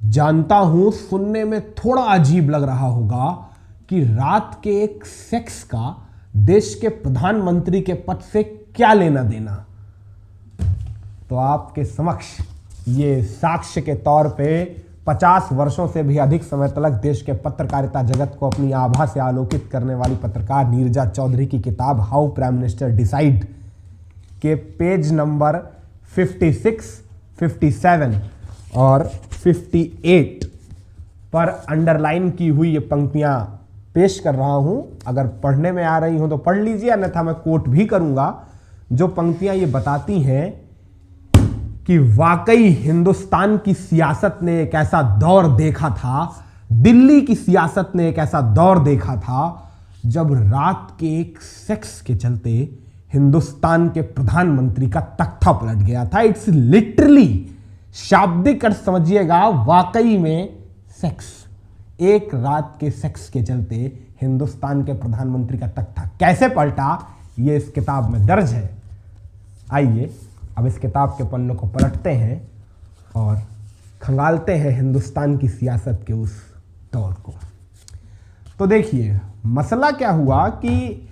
जानता हूं सुनने में थोड़ा अजीब लग रहा होगा कि रात के एक सेक्स का देश के प्रधानमंत्री के पद से क्या लेना देना। तो आपके समक्ष ये साक्ष्य के तौर पे 50 वर्षों से भी अधिक समय तक देश के पत्रकारिता जगत को अपनी आभा से आलोकित करने वाली पत्रकार नीरजा चौधरी की किताब हाउ प्राइम मिनिस्टर डिसाइड के पेज नंबर 56, 57 और 58 पर अंडरलाइन की हुई ये पंक्तियां पेश कर रहा हूं। अगर पढ़ने में आ रही हो तो पढ़ लीजिए, अन्यथा मैं कोट भी करूंगा। जो पंक्तियां ये बताती हैं कि वाकई हिंदुस्तान की सियासत ने एक ऐसा दौर देखा था, दिल्ली की सियासत ने एक ऐसा दौर देखा था जब रात के एक सेक्स के चलते हिंदुस्तान के प्रधानमंत्री का तख्ता पलट गया था। इट्स लिटरली, शाब्दिक अर्थ समझिएगा, वाकई में सेक्स, एक रात के सेक्स के चलते हिंदुस्तान के प्रधानमंत्री का तख्ता कैसे पलटा, यह इस किताब में दर्ज है। आइए अब इस किताब के पन्नों को पलटते हैं और खंगालते हैं हिंदुस्तान की सियासत के उस दौर को। तो देखिए मसला क्या हुआ कि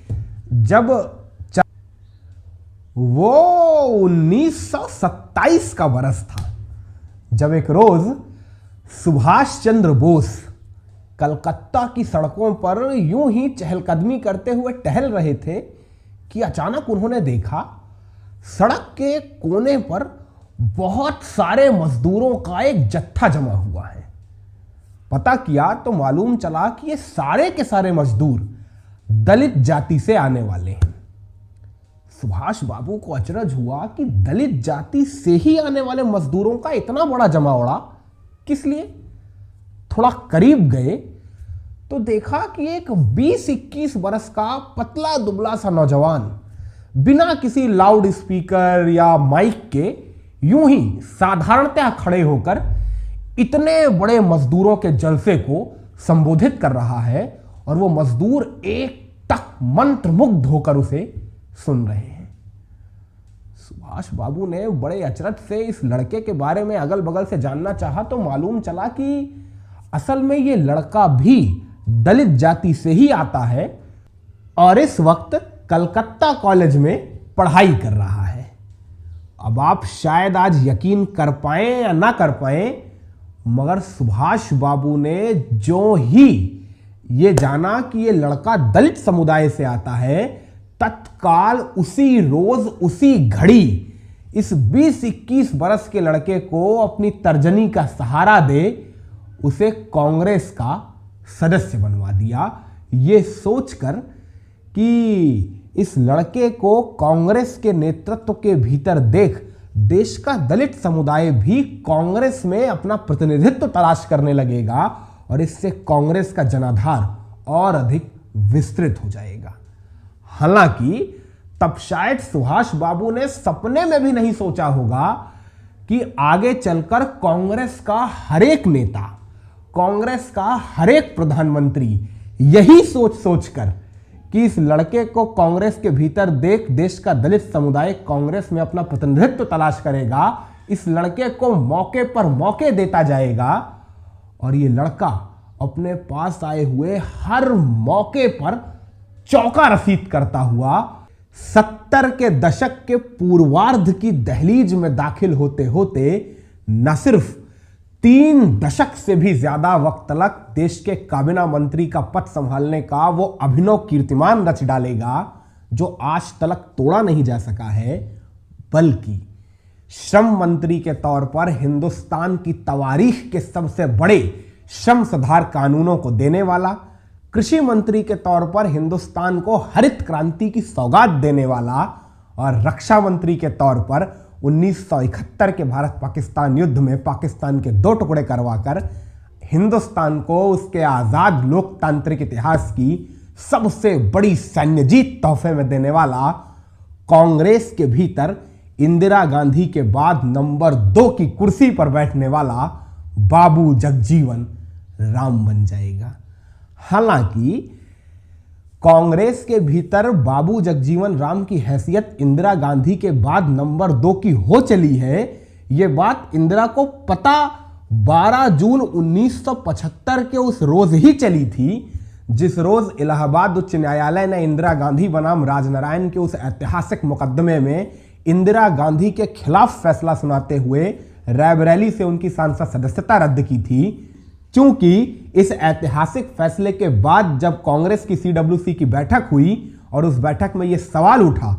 जब वो 1927 का बरस था, जब एक रोज सुभाष चंद्र बोस कलकत्ता की सड़कों पर यूं ही चहलकदमी करते हुए टहल रहे थे कि अचानक उन्होंने देखा सड़क के कोने पर बहुत सारे मजदूरों का एक जत्था जमा हुआ है। पता किया तो मालूम चला कि ये सारे के सारे मजदूर दलित जाति से आने वाले हैं। सुभाष बाबू को अचरज हुआ कि दलित जाति से ही आने वाले मजदूरों का इतना बड़ा जमावड़ा किस लिए। थोड़ा करीब गए तो देखा कि एक 20-21 बरस का पतला दुबला सा नौजवान बिना किसी लाउड स्पीकर या माइक के यूं ही साधारणतः खड़े होकर इतने बड़े मजदूरों के जलसे को संबोधित कर रहा है और वो मजदूर एक टक मंत्रमुग्ध होकर उसे सुन रहे हैं। सुभाष बाबू ने बड़े अचरज से इस लड़के के बारे में अगल बगल से जानना चाहा तो मालूम चला कि असल में ये लड़का भी दलित जाति से ही आता है और इस वक्त कलकत्ता कॉलेज में पढ़ाई कर रहा है। अब आप शायद आज यकीन कर पाएं या ना कर पाएं, मगर सुभाष बाबू ने जो ही ये जाना कि ये लड़का दलित समुदाय से आता है, तत्काल उसी रोज उसी घड़ी इस 20-21 बरस के लड़के को अपनी तर्जनी का सहारा दे उसे कांग्रेस का सदस्य बनवा दिया, ये सोचकर कि इस लड़के को कांग्रेस के नेतृत्व के भीतर देख देश का दलित समुदाय भी कांग्रेस में अपना प्रतिनिधित्व तलाश करने लगेगा और इससे कांग्रेस का जनाधार और अधिक विस्तृत हो जाएगा। हालांकि तब शायद सुभाष बाबू ने सपने में भी नहीं सोचा होगा कि आगे चलकर कांग्रेस का हर एक नेता, कांग्रेस का हर एक प्रधानमंत्री यही सोच सोचकर कि इस लड़के को कांग्रेस के भीतर देख देश का दलित समुदाय कांग्रेस में अपना प्रतिनिधित्व तलाश करेगा, इस लड़के को मौके पर मौके देता जाएगा और ये लड़का अपने पास आए हुए हर मौके पर चौका रसीद करता हुआ 70 के दशक के पूर्वार्ध की दहलीज में दाखिल होते होते न सिर्फ 3 दशक से भी ज्यादा वक्त तक देश के काबीना मंत्री का पद संभालने का वो अभिनव कीर्तिमान रच डालेगा जो आज तक तोड़ा नहीं जा सका है, बल्कि श्रम मंत्री के तौर पर हिंदुस्तान की तवारीख के सबसे बड़े श्रम सुधार कानूनों को देने वाला, कृषि मंत्री के तौर पर हिंदुस्तान को हरित क्रांति की सौगात देने वाला और रक्षा मंत्री के तौर पर 1971 के भारत पाकिस्तान युद्ध में पाकिस्तान के 2 टुकड़े करवाकर हिंदुस्तान को उसके आजाद लोकतांत्रिक इतिहास की सबसे बड़ी सैन्य जीत तोहफे में देने वाला, कांग्रेस के भीतर इंदिरा गांधी के बाद नंबर 2 की कुर्सी पर बैठने वाला बाबू जगजीवन राम बन जाएगा। हालांकि कांग्रेस के भीतर बाबू जगजीवन राम की हैसियत इंदिरा गांधी के बाद नंबर 2 की हो चली है, यह बात इंदिरा को पता 12 जून 1975 के उस रोज ही चली थी जिस रोज इलाहाबाद उच्च न्यायालय ने इंदिरा गांधी बनाम राजनारायण के उस ऐतिहासिक मुकदमे में इंदिरा गांधी के खिलाफ फैसला सुनाते हुए रायबरेली से उनकी सांसद सदस्यता रद्द की थी। क्योंकि इस ऐतिहासिक फैसले के बाद जब कांग्रेस की CWC की बैठक हुई और उस बैठक में यह सवाल उठा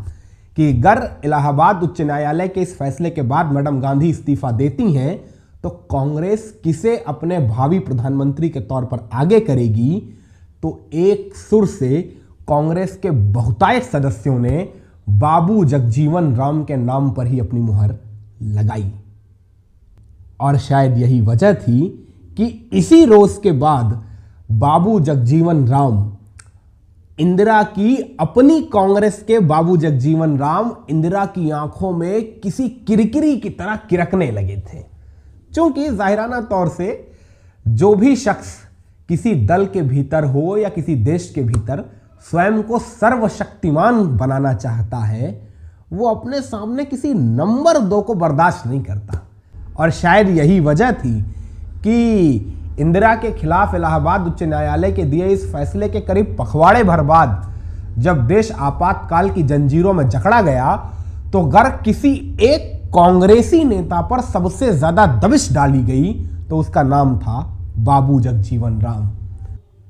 कि अगर इलाहाबाद उच्च न्यायालय के इस फैसले के बाद मैडम गांधी इस्तीफा देती हैं तो कांग्रेस किसे अपने भावी प्रधानमंत्री के तौर पर आगे करेगी, तो एक सुर से कांग्रेस के बहुतायत सदस्यों ने बाबू जगजीवन राम के नाम पर ही अपनी मुहर लगाई। और शायद यही वजह थी कि इसी रोज के बाद बाबू जगजीवन राम इंदिरा की अपनी कांग्रेस के बाबू जगजीवन राम इंदिरा की आंखों में किसी किरकिरी की तरह किरकने लगे थे। क्योंकि जाहिराना तौर से जो भी शख्स किसी दल के भीतर हो या किसी देश के भीतर स्वयं को सर्वशक्तिमान बनाना चाहता है, वो अपने सामने किसी नंबर 2 को बर्दाश्त नहीं करता। और शायद यही वजह थी कि इंदिरा के खिलाफ इलाहाबाद उच्च न्यायालय के दिए इस फैसले के करीब पखवाड़े भर बाद जब देश आपातकाल की जंजीरों में जकड़ा गया, तो अगर किसी एक कांग्रेसी नेता पर सबसे ज्यादा दबिश डाली गई तो उसका नाम था बाबू जगजीवन राम।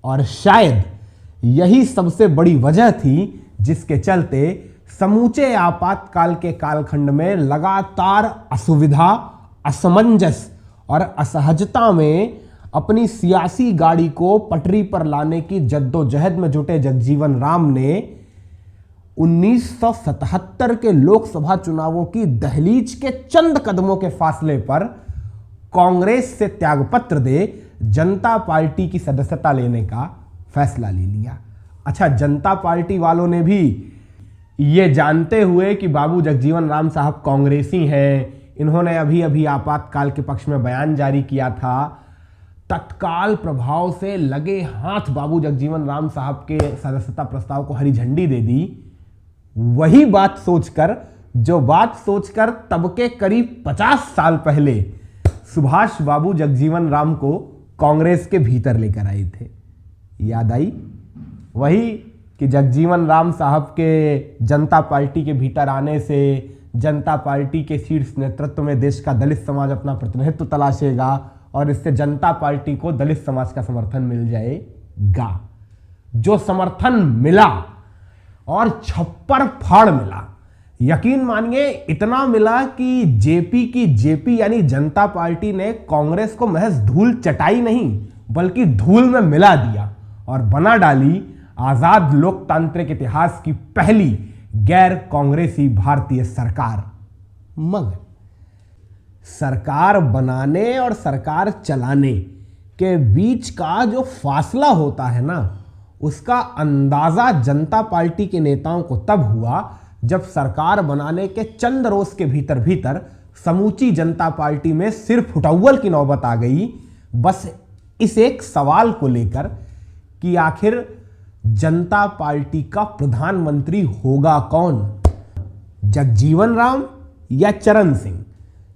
और शायद यही सबसे बड़ी वजह थी जिसके चलते समूचे आपातकाल के कालखंड में लगातार असुविधा, असमंजस और असहजता में अपनी सियासी गाड़ी को पटरी पर लाने की जद्दोजहद में जुटे जगजीवन राम ने 1977 के लोकसभा चुनावों की दहलीज के चंद कदमों के फासले पर कांग्रेस से त्यागपत्र दे जनता पार्टी की सदस्यता लेने का फैसला ले लिया। अच्छा, जनता पार्टी वालों ने भी ये जानते हुए कि बाबू जगजीवन राम साहब कांग्रेसी हैं, इन्होंने अभी अभी आपातकाल के पक्ष में बयान जारी किया था, तत्काल प्रभाव से लगे हाथ बाबू जगजीवन राम साहब के सदस्यता प्रस्ताव को हरी झंडी दे दी। वही बात सोचकर तब के करीब 50 साल पहले सुभाष बाबू जगजीवन राम को कांग्रेस के भीतर लेकर आए थे। याद आई वही कि जगजीवन राम साहब के जनता पार्टी के भीतर आने से जनता पार्टी के शीर्ष नेतृत्व में देश का दलित समाज अपना प्रतिनिधित्व तलाशेगा और इससे जनता पार्टी को दलित समाज का समर्थन मिल जाएगा। जो समर्थन मिला और छप्पर फाड़ मिला, यकीन मानिए इतना मिला कि जेपी की जेपी यानी जनता पार्टी ने कांग्रेस को महज धूल चटाई नहीं बल्कि धूल में मिला दिया और बना डाली आजाद लोकतांत्रिक इतिहास की पहली गैर कांग्रेसी भारतीय सरकार। मगर सरकार बनाने और सरकार चलाने के बीच का जो फासला होता है ना, उसका अंदाजा जनता पार्टी के नेताओं को तब हुआ जब सरकार बनाने के चंद रोज के भीतर समूची जनता पार्टी में सिर फुटौल की नौबत आ गई, बस इस एक सवाल को लेकर कि आखिर जनता पार्टी का प्रधानमंत्री होगा कौन, जगजीवन राम या चरण सिंह।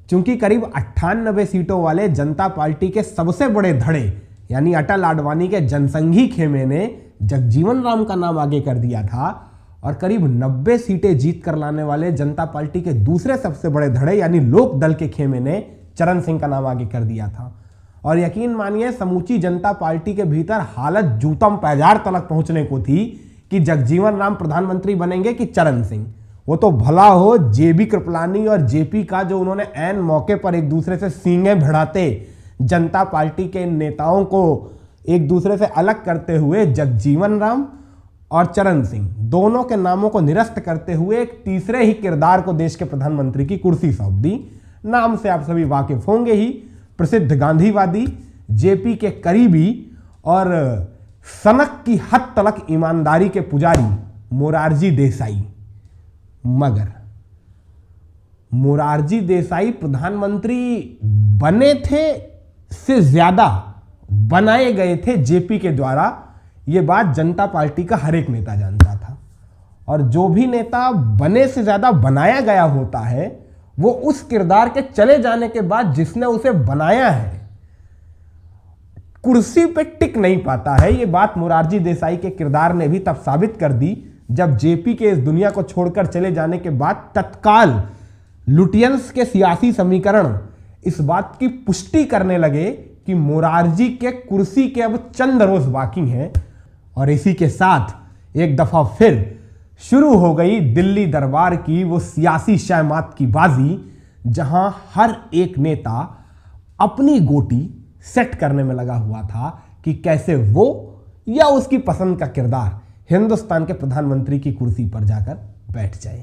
चूंकि करीब 98 सीटों वाले जनता पार्टी के सबसे बड़े धड़े यानी अटल आडवाणी के जनसंघी खेमे ने जगजीवन राम का नाम आगे कर दिया था और करीब 90 सीटें जीत कर लाने वाले जनता पार्टी के दूसरे सबसे बड़े धड़े यानी लोक दल के खेमे ने चरण सिंह का नाम आगे कर दिया था। और यकीन मानिए समूची जनता पार्टी के भीतर हालत जूतम पैजार तलक पहुंचने को थी कि जगजीवन राम प्रधानमंत्री बनेंगे कि चरण सिंह। वो तो भला हो जेबी कृपलानी और जेपी का, जो उन्होंने ऐन मौके पर एक दूसरे से सींगे भिड़ाते जनता पार्टी के नेताओं को एक दूसरे से अलग करते हुए जगजीवन राम और चरण सिंह दोनों के नामों को निरस्त करते हुए एक तीसरे ही किरदार को देश के प्रधानमंत्री की कुर्सी सौंप दी। नाम से आप सभी वाकिफ होंगे ही, प्रसिद्ध गांधीवादी, जेपी के करीबी और सनक की हद तलक ईमानदारी के पुजारी मोरारजी देसाई। मगर मोरारजी देसाई प्रधानमंत्री बने थे से ज्यादा बनाए गए थे जेपी के द्वारा। यह बात जनता पार्टी का हर एक नेता जानता था। और जो भी नेता बने से ज्यादा बनाया गया होता है वो उस किरदार के चले जाने के बाद जिसने उसे बनाया है कुर्सी पे टिक नहीं पाता है। ये बात मोरारजी देसाई के किरदार ने भी तब साबित कर दी जब जेपी के इस दुनिया को छोड़कर चले जाने के बाद तत्काल लुटियंस के सियासी समीकरण इस बात की पुष्टि करने लगे कि मोरारजी के कुर्सी के अब चंद रोज बाकी हैं। और इसी के साथ एक दफा फिर शुरू हो गई दिल्ली दरबार की वो सियासी शहमात की बाजी, जहां हर एक नेता अपनी गोटी सेट करने में लगा हुआ था कि कैसे वो या उसकी पसंद का किरदार हिंदुस्तान के प्रधानमंत्री की कुर्सी पर जाकर बैठ जाए।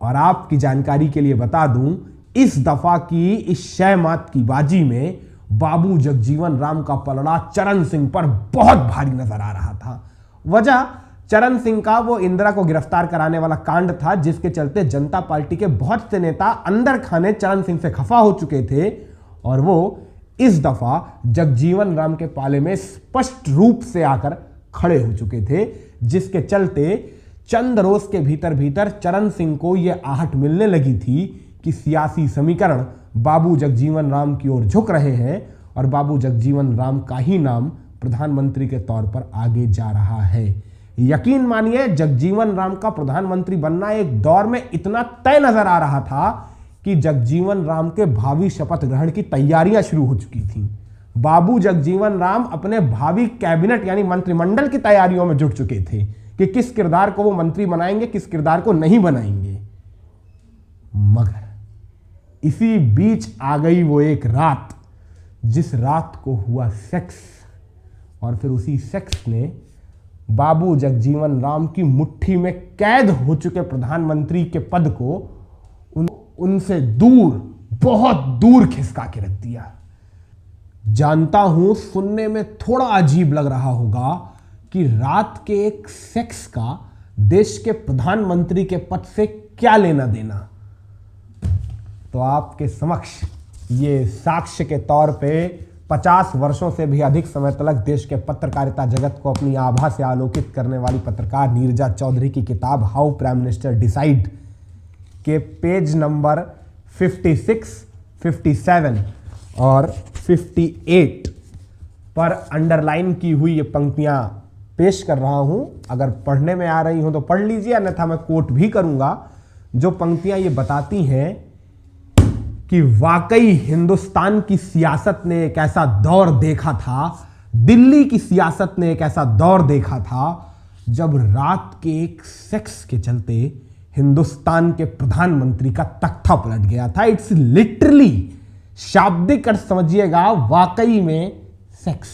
और आपकी जानकारी के लिए बता दूं, इस दफा की इस शहमात की बाजी में बाबू जगजीवन राम का पलड़ा चरण सिंह पर बहुत भारी नजर आ रहा था। वजह चरण सिंह का वो इंदिरा को गिरफ्तार कराने वाला कांड था, जिसके चलते जनता पार्टी के बहुत से नेता अंदर खाने चरण सिंह से खफा हो चुके थे और वो इस दफा जगजीवन राम के पाले में स्पष्ट रूप से आकर खड़े हो चुके थे, जिसके चलते चंद रोज के भीतर भीतर चरण सिंह को यह आहट मिलने लगी थी कि सियासी समीकरण बाबू जगजीवन राम की ओर झुक रहे हैं और बाबू जगजीवन राम का ही नाम प्रधानमंत्री के तौर पर आगे जा रहा है। यकीन मानिए, जगजीवन राम का प्रधानमंत्री बनना एक दौर में इतना तय नजर आ रहा था कि जगजीवन राम के भावी शपथ ग्रहण की तैयारियां शुरू हो चुकी थीं। बाबू जगजीवन राम अपने भावी कैबिनेट यानी मंत्रिमंडल की तैयारियों में जुट चुके थे कि किस किरदार को वो मंत्री बनाएंगे, किस किरदार को नहीं बनाएंगे। मगर इसी बीच आ गई वो एक रात, जिस रात को हुआ सेक्स, और फिर उसी सेक्स ने बाबू जगजीवन राम की मुट्ठी में कैद हो चुके प्रधानमंत्री के पद को उनसे दूर, बहुत दूर खिसका के रख दिया। जानता हूं सुनने में थोड़ा अजीब लग रहा होगा कि रात के एक सेक्स का देश के प्रधानमंत्री के पद से क्या लेना देना। तो आपके समक्ष ये साक्ष्य के तौर पे 50 वर्षों से भी अधिक समय तक देश के पत्रकारिता जगत को अपनी आभा से आलोकित करने वाली पत्रकार नीरजा चौधरी की किताब हाउ प्राइम मिनिस्टर डिसाइड के पेज नंबर 56, 57 और 58 पर अंडरलाइन की हुई ये पंक्तियां पेश कर रहा हूं। अगर पढ़ने में आ रही हो तो पढ़ लीजिए, अन्यथा मैं कोट भी करूंगा। जो पंक्तियां ये बताती हैं कि वाकई हिंदुस्तान की सियासत ने एक ऐसा दौर देखा था, दिल्ली की सियासत ने एक ऐसा दौर देखा था जब रात के एक सेक्स के चलते हिंदुस्तान के प्रधानमंत्री का तख्ता पलट गया था। इट्स लिटरली, शाब्दिक अर्थ समझिएगा, वाकई में सेक्स,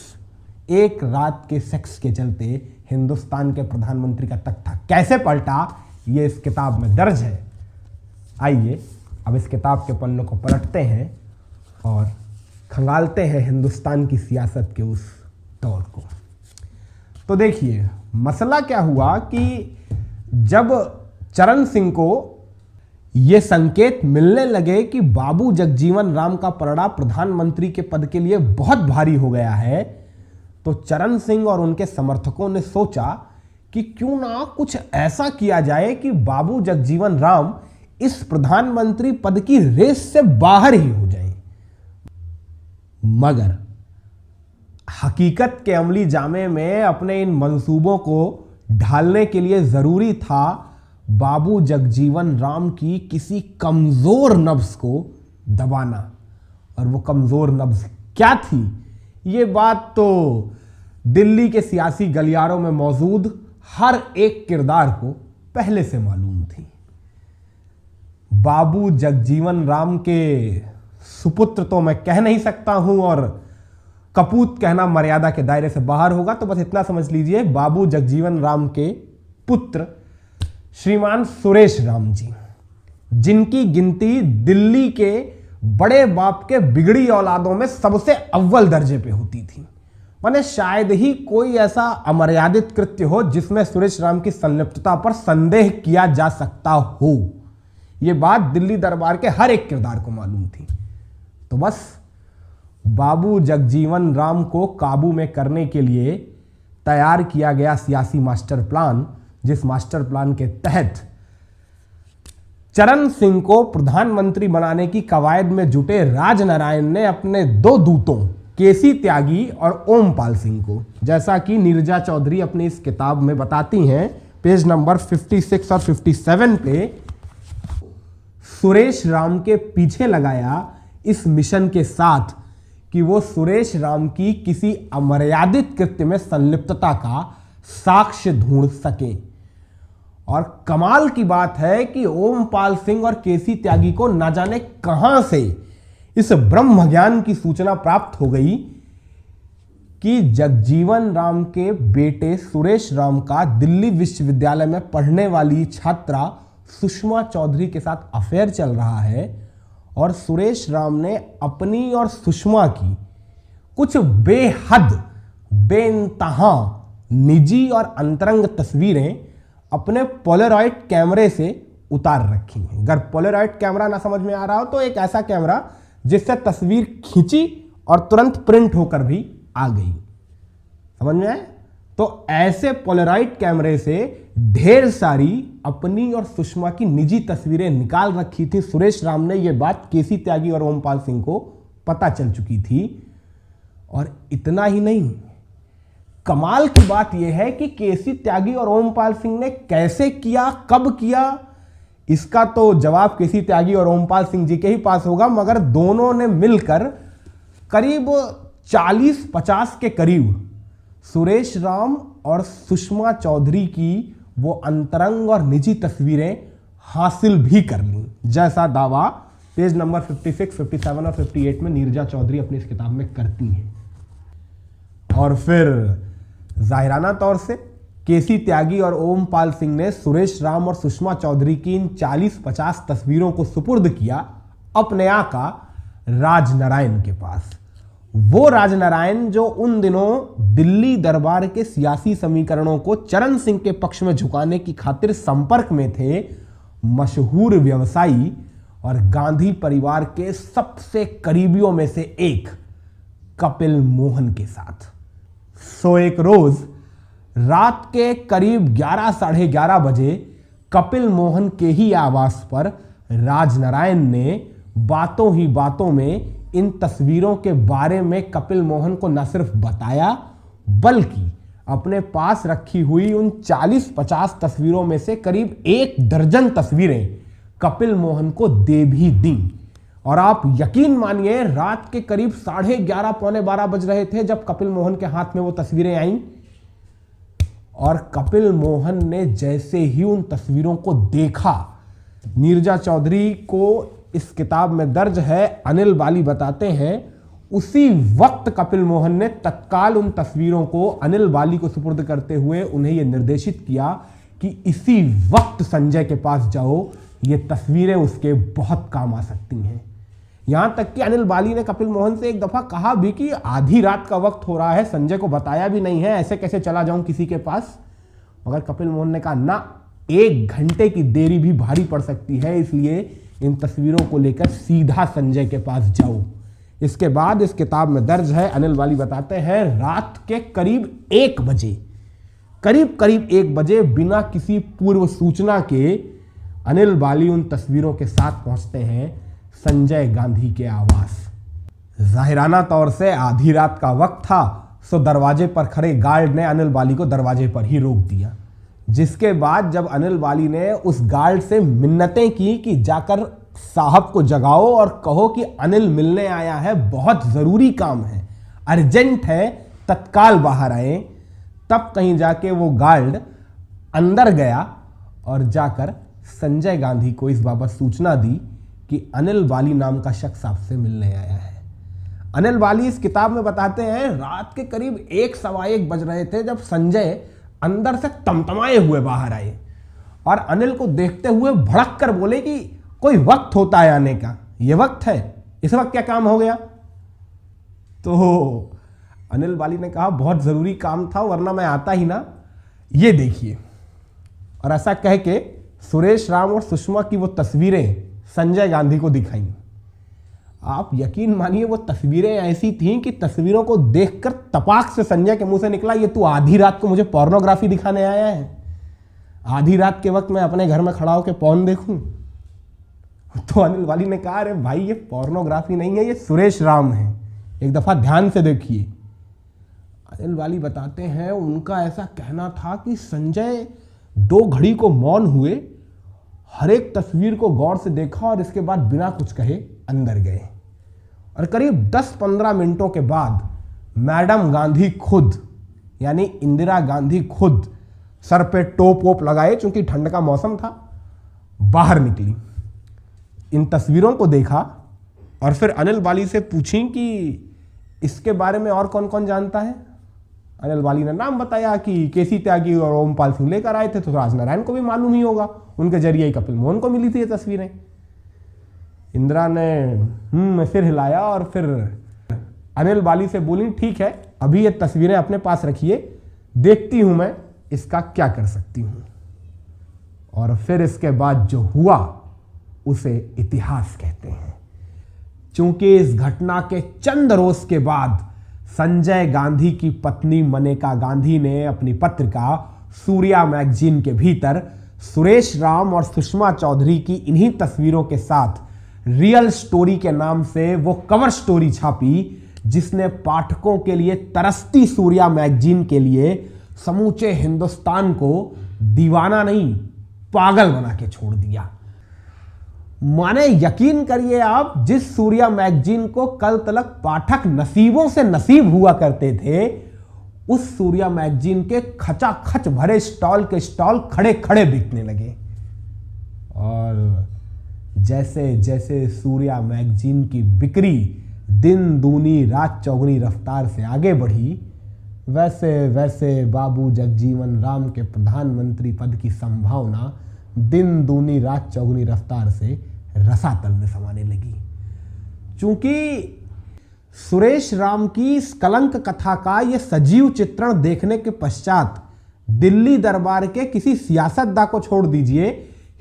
एक रात के सेक्स के चलते हिंदुस्तान के प्रधानमंत्री का तख्ता कैसे पलटा, यह इस किताब में दर्ज है। आइए अब इस किताब के पन्नों को पलटते हैं और खंगालते हैं हिंदुस्तान की सियासत के उस दौर को। तो देखिए मसला क्या हुआ कि जब चरण सिंह को यह संकेत मिलने लगे कि बाबू जगजीवन राम का पलड़ा प्रधानमंत्री के पद के लिए बहुत भारी हो गया है, तो चरण सिंह और उनके समर्थकों ने सोचा कि क्यों ना कुछ ऐसा किया जाए कि बाबू जगजीवन राम इस प्रधानमंत्री पद की रेस से बाहर ही हो जाए। मगर हकीकत के अमली जामे में अपने इन मंसूबों को ढालने के लिए जरूरी था बाबू जगजीवन राम की किसी कमजोर नब्ज को दबाना। और वो कमजोर नब्ज क्या थी, ये बात तो दिल्ली के सियासी गलियारों में मौजूद हर एक किरदार को पहले से मालूम थी। बाबू जगजीवन राम के सुपुत्र तो मैं कह नहीं सकता हूं और कपूत कहना मर्यादा के दायरे से बाहर होगा, तो बस इतना समझ लीजिए, बाबू जगजीवन राम के पुत्र श्रीमान सुरेश राम जी, जिनकी गिनती दिल्ली के बड़े बाप के बिगड़ी औलादों में सबसे अव्वल दर्जे पे होती थी। माने शायद ही कोई ऐसा अमर्यादित कृत्य हो जिसमें सुरेश राम की संलिप्तता पर संदेह किया जा सकता हो। यह बात दिल्ली दरबार के हर एक किरदार को मालूम थी। तो बस बाबू जगजीवन राम को काबू में करने के लिए तैयार किया गया सियासी मास्टर प्लान, जिस मास्टर प्लान के तहत चरण सिंह को प्रधानमंत्री बनाने की कवायद में जुटे राजनारायण ने अपने 2 दूतों केसी त्यागी और ओमपाल सिंह को। जैसा कि नीरजा चौधरी अपनी इस किताब में बताती हैं, पेज नंबर 56 और 57 पे, सुरेश राम के पीछे लगाया इस मिशन के साथ कि वो सुरेश राम की किसी अमर्यादित कृत्य में संलिप्तता का साक्ष्य ढूंढ सके। और कमाल की बात है कि ओमपाल सिंह और केसी त्यागी को ना जाने कहां से इस ब्रह्म ज्ञान की सूचना प्राप्त हो गई कि जगजीवन राम के बेटे सुरेश राम का दिल्ली विश्वविद्यालय में पढ़ने वाली छात्रा सुषमा चौधरी के साथ अफेयर चल रहा है और सुरेश राम ने अपनी और सुषमा की कुछ बेहद बेइंतहा निजी और अंतरंग तस्वीरें अपने पोलरॉइड कैमरे से उतार रखी हैं। अगर पोलरॉइड कैमरा ना समझ में आ रहा हो तो एक ऐसा कैमरा जिससे तस्वीर खींची और तुरंत प्रिंट होकर भी आ गई। समझ में आए? तो ऐसे पोलरॉइड कैमरे से ढेर सारी अपनी और सुषमा की निजी तस्वीरें निकाल रखी थी। सुरेश राम ने यह बात केसी त्यागी और ओमपाल सिंह को पता चल चुकी थी। और इतना ही नहीं, कमाल की बात यह है कि केसी त्यागी और ओमपाल सिंह ने कैसे किया, कब किया, इसका तो जवाब केसी त्यागी और ओमपाल सिंह जी के ही पास होगा। मगर दोनों ने मिलकर करीब 40-50 के करीब सुरेश राम और सुषमा चौधरी की वो अंतरंग और निजी तस्वीरें हासिल भी कर ली, जैसा दावा पेज नंबर 56, 57 और 58 में नीरजा चौधरी अपनी इस किताब में करती हैं। और फिर जाहिराना तौर से केसी त्यागी और ओमपाल सिंह ने सुरेश राम और सुषमा चौधरी की इन 40-50 तस्वीरों को सुपुर्द किया अपने आका राजनारायण के पास। वो राजनारायण जो उन दिनों दिल्ली दरबार के सियासी समीकरणों को चरण सिंह के पक्ष में झुकाने की खातिर संपर्क में थे मशहूर व्यवसायी और गांधी परिवार के सबसे करीबियों में से एक कपिल मोहन के साथ। सो एक रोज रात के करीब 11-11:30 बजे कपिल मोहन के ही आवास पर राजनारायण ने बातों ही बातों में इन तस्वीरों के बारे में कपिल मोहन को न सिर्फ बताया बल्कि अपने पास रखी हुई उन 40-50 तस्वीरों में से करीब 1 दर्जन तस्वीरें कपिल मोहन को दे भी दी। और आप यकीन मानिए, रात के करीब 11:30 पौने 12 बज रहे थे जब कपिल मोहन के हाथ में वो तस्वीरें आईं। और कपिल मोहन ने जैसे ही उन तस्वीरों को देखा, नीरजा चौधरी को इस किताब में दर्ज है, अनिल बाली बताते हैं, उसी वक्त कपिल मोहन ने तत्काल उन तस्वीरों को अनिल बाली को सुपुर्द करते हुए उन्हें यह निर्देशित किया कि इसी वक्त संजय के पास जाओ, ये तस्वीरें उसके बहुत काम आ सकती हैं। यहां तक कि अनिल बाली ने कपिल मोहन से एक दफा कहा भी कि आधी रात का वक्त हो रहा है, संजय को बताया भी नहीं है, ऐसे कैसे चला जाऊं किसी के पास। मगर कपिल मोहन ने कहा ना, 1 घंटे की देरी भी भारी पड़ सकती है, इसलिए इन तस्वीरों को लेकर सीधा संजय के पास जाओ। इसके बाद इस किताब में दर्ज है, अनिल बाली बताते हैं, रात के करीब 1 बजे, करीब 1 बजे बिना किसी पूर्व सूचना के अनिल बाली उन तस्वीरों के साथ पहुंचते हैं संजय गांधी के आवास। जाहिराना तौर से आधी रात का वक्त था, सो दरवाजे पर खड़े गार्ड ने अनिल बाली को दरवाजे पर ही रोक दिया। जिसके बाद जब अनिल बाली ने उस गार्ड से मिन्नतें की कि जाकर साहब को जगाओ और कहो कि अनिल मिलने आया है, बहुत जरूरी काम है, अर्जेंट है, तत्काल बाहर आए, तब कहीं जाके वो गार्ड अंदर गया और जाकर संजय गांधी को इस बाबत सूचना दी कि अनिल बाली नाम का शख्स आपसे मिलने आया है। अनिल बाली इस किताब में बताते हैं, रात के करीब 1-1:15 बज रहे थे जब संजय अंदर से तमतमाए हुए बाहर आए और अनिल को देखते हुए भड़क कर बोले कि कोई वक्त होता है आने का, ये वक्त है, इस वक्त क्या काम हो गया? तो अनिल बाली ने कहा बहुत जरूरी काम था, वरना मैं आता ही ना, ये देखिए। और ऐसा कह के सुरेश राम और सुषमा की वो तस्वीरें संजय गांधी को दिखाई। आप यकीन मानिए वो तस्वीरें ऐसी थीं कि तस्वीरों को देखकर तपाक से संजय के मुंह से निकला, ये तू आधी रात को मुझे पोर्नोग्राफी दिखाने आया है? आधी रात के वक्त मैं अपने घर में खड़ा होकर पॉर्न देखूं? तो अनिल बाली ने कहा, अरे भाई ये पोर्नोग्राफी नहीं है, ये सुरेश राम है, एक दफा ध्यान से देखिए। अनिल वाली बताते हैं उनका ऐसा कहना था कि संजय 2 घड़ी को मौन हुए, हर एक तस्वीर को गौर से देखा और इसके बाद बिना कुछ कहे अंदर गए। और करीब 10-15 मिनटों के बाद मैडम गांधी खुद, यानी इंदिरा गांधी खुद, सर पे टोप वोप लगाए, चूंकि ठंड का मौसम था, बाहर निकली, इन तस्वीरों को देखा और फिर अनिल बाली से पूछी कि इसके बारे में और कौन कौन जानता है। अनिल बाली ने नाम बताया कि केसी त्यागी और ओमपाल सिंह लेकर आए थे, तो राजनारायण को भी मालूम ही होगा, उनके जरिए ही कपिल मोहन को मिली थी ये तस्वीरें। इंदिरा ने सिर हिलाया और फिर अनिल बाली से बोली, ठीक है, अभी ये तस्वीरें अपने पास रखिए, देखती हूं मैं इसका क्या कर सकती हूं। और फिर इसके बाद जो हुआ उसे इतिहास कहते हैं। चूंकि इस घटना के चंद रोज के बाद संजय गांधी की पत्नी मनेका गांधी ने अपनी पत्रिका सूर्या मैगजीन के भीतर सुरेश राम और सुषमा चौधरी की इन्हीं तस्वीरों के साथ रियल स्टोरी के नाम से वो कवर स्टोरी छापी, जिसने पाठकों के लिए तरसती सूर्या मैगजीन के लिए समूचे हिंदुस्तान को दीवाना नहीं पागल बना के छोड़ दिया। माने यकीन करिए आप, जिस सूर्या मैगजीन को कल तलक पाठक नसीबों से नसीब हुआ करते थे, उस सूर्या मैगजीन के खचाखच भरे स्टॉल के स्टॉल खड़े खड़े बिकने लगे। और जैसे जैसे सूर्या मैगजीन की बिक्री दिन दूनी रात चौगुनी रफ्तार से आगे बढ़ी, वैसे वैसे बाबू जगजीवन राम के प्रधानमंत्री पद की संभावना दिन दूनी रात चौगुनी रफ्तार से रसातल में समाने लगी। चूंकि सुरेश राम की इस कलंक कथा का यह सजीव चित्रण देखने के पश्चात दिल्ली दरबार के किसी सियासतदां को छोड़ दीजिए,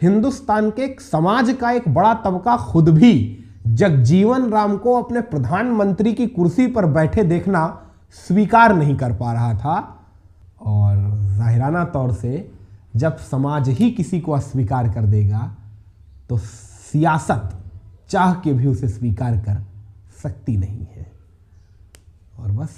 हिंदुस्तान के समाज का एक बड़ा तबका खुद भी जगजीवन राम को अपने प्रधानमंत्री की कुर्सी पर बैठे देखना स्वीकार नहीं कर पा रहा था। और जाहिराना तौर से जब समाज ही किसी को अस्वीकार कर देगा, तो सियासत चाह के भी उसे स्वीकार कर सकती नहीं है। और बस